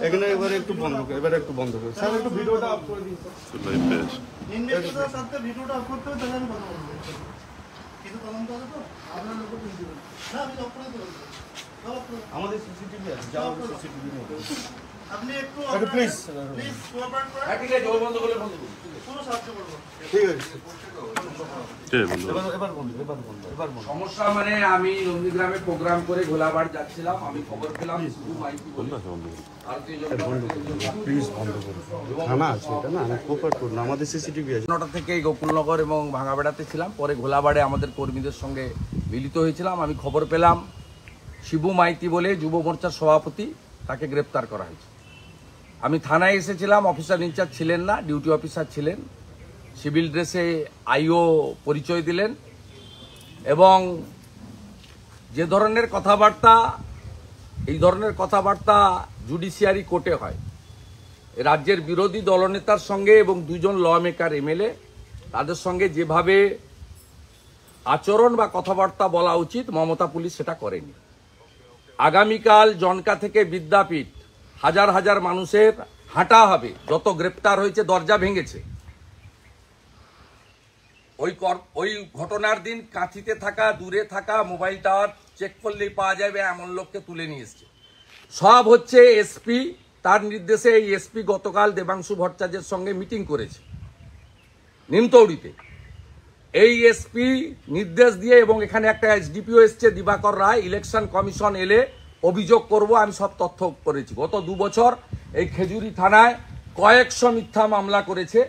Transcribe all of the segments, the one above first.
এখানে এবারে একটু বন্ধ করে, এবারে একটু বন্ধ করে স্যার, একটু ভিডিওটা অফ করে দিন ইনভেস্টিগেশনের সাথে ভিডিওটা অফ করতে হবে, তাহলে আমি কথা বলবো। কিন্তু তদন্ত হবে তো আপনার লোক কিন্তু না, আমি অফ করে দেব। আমাদের সিসিটিভি আছে, যাও সিসিটিভি নিয়ে আপনি একটু প্লিজ কোঅপারেট করেন। ঠিক আছে, ও বন্ধ করলে বন্ধ করুন। পুরো সাহায্য করব। ঠিক আছে, এবার বন্ধ, এবার বন্ধ, এবার বন্ধ। সমস্যা মানে আমি নন্দীগ্রামে প্রোগ্রাম করে ঘোলাবাড় যাচ্ছিলাম, আমি খবর পেলাম শুধু মাইকি বলে ভারতীয় জনতা পার্টি প্লিজ বন্ধ করুন, থানা আছে এটা না, আমি কোঅপারেট করুন, আমাদের সিসিটিভি আছে। 9টা থেকে গোকুলনগর এবং ভাঙাবেড়াতে ছিলাম, পরে ঘোলাবাড়ে আমাদের কর্মীদের সঙ্গে মিলিত হয়েছিলাম। আমি খবর পেলাম শিবু মাইতি বলে যুব মোর্চার সভাপতি, তাকে গ্রেপ্তার করা হয়েছে। আমি থানায় এসেছিলাম, অফিসার ইনচার্জ ছিলেন না, ডিউটি অফিসার ছিলেন। সিভিল ড্রেসে আইও পরিচয় দিলেন এবং যে ধরনের কথাবার্তা, এই ধরনের কথাবার্তা জুডিশিয়ারি কোর্টে হয়, রাজ্যের বিরোধী দলনেতার সঙ্গে এবং দুজন ল মেকার এমএলএ, তাদের সঙ্গে যেভাবে আচরণ বা কথাবার্তা বলা উচিত মমতা পুলিশ সেটা করেনি। আগামীকাল জনকা থেকে বিদ্যাপীঠ হাজার হাজার মানুষের হাঁটা হবে, যত গ্রেপ্তার হয়েছে দরজা ভেঙেছে। ওই ঘটনার দিন কাঁথিতে থাকা, দূরে থাকা মোবাইল টাওয়ার চেক করলেই পাওয়া যাবে এমন লোককে তুলে নিয়ে এসছে। সব হচ্ছে এসপি, তার নির্দেশে এই এসপি গতকাল দেবাংশু ভট্টাচার্যের সঙ্গে মিটিং করেছে নিমতৌড়িতে। এই এসপি নির্দেশ দিয়ে, এবং এখানে একটা এসডিপিও এসছে দিবাকর রায়, ইলেকশন কমিশন এলে অভিযোগ করব, আমি সব তথ্য করেছি। গত 2 বছর এই খেজুরি থানায় কয়েকশো মিথ্যা মামলা করেছে।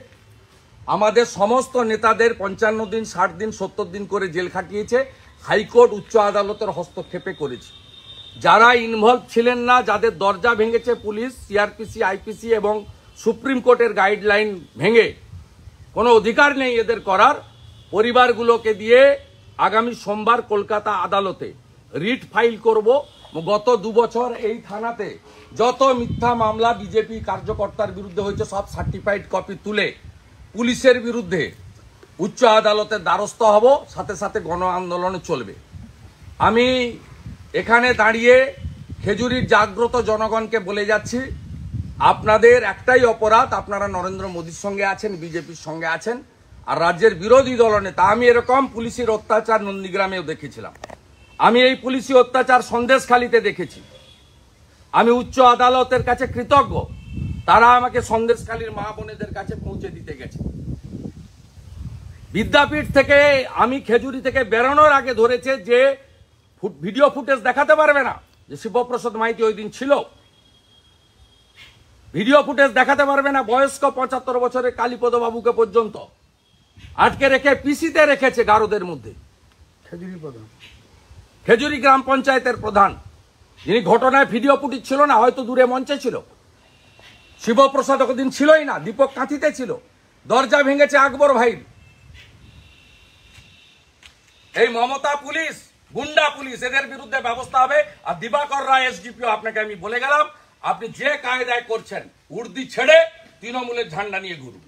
আমাদের সমস্ত নেতাদের 55 দিন, 60 দিন, 70 দিন করে জেল খাটিয়েছে। হাইকোর্ট, উচ্চ আদালতের হস্তক্ষেপে করেছে। যারা ইনভলভ ছিলেন না, যাদের দরজা ভেঙেছে পুলিশ, সিআরপিসি, আইপিসি এবং সুপ্রিম কোর্টের গাইডলাইন ভেঙে, কোনো অধিকার নেই এদের করার, পরিবারগুলোকে দিয়ে আগামী সোমবার কলকাতা আদালতে রিট ফাইল করব। গত 2 বছর এই থানাতে যত মিথ্যা মামলা বিজেপি কার্যকর্তার বিরুদ্ধে হয়েছে সব সার্টিফাইড কপি তুলে পুলিশের বিরুদ্ধে উচ্চ আদালতের দ্বারস্থ হব, সাথে সাথে গণ আন্দোলনে চলবে। আমি এখানে দাঁড়িয়ে খেজুরির জাগ্রত জনগণকে বলে যাচ্ছি, আপনাদের একটাই অপরাধ, আপনারা নরেন্দ্র মোদীর সঙ্গে আছেন, বিজেপির সঙ্গে আছেন, আর রাজ্যের বিরোধী দলনেতা। আমি এরকম পুলিশের অত্যাচার নন্দীগ্রামেও দেখেছিলাম, আমি এই পুলিশি অত্যাচার সন্দেশখালীতে দেখেছি। আমি উচ্চ আদালতের কাছে কৃতজ্ঞ, তারা আমাকে সন্দেশখালীর মা বোনেদের কাছে পৌঁছে দিতে গেছে। বিদ্যাপীঠ থেকে আমি খেজুরি থেকে বেরোনোর আগে ধরেছে যে ভিডিও ফুটেজ দেখাতে পারবে না যে শিবপ্রসাদ মাইতি ওই দিন ছিল, ভিডিও ফুটেজ দেখাতে পারবে না বয়স্ক 75 বছরের কালীপদ বাবুকে পর্যন্ত আটকে রেখে পিসিতে রেখেছে গারদের মধ্যে। খেজুরি গ্রাম পঞ্চায়েতের প্রধান, যিনি ঘটনায় ভিডিও ফুটেজ ছিল না, হয়তো দূরে মঞ্চে ছিল। শিবপ্রসাদ ওদিন ছিলই না, দীপক কাঁথিতে ছিল। দরজা ভেঙেছে আকবর ভাইর। এই মমতা পুলিশ, গুন্ডা পুলিশ, এদের বিরুদ্ধে ব্যবস্থা হবে। আর দিবাকর রায় এসডিপিও, আপনাকে আমি বলে গেলাম, আপনি যে কায়দায় করছেন উর্দি ছেড়ে তৃণমূলের ঝান্ডা নিয়ে ঘুরুন।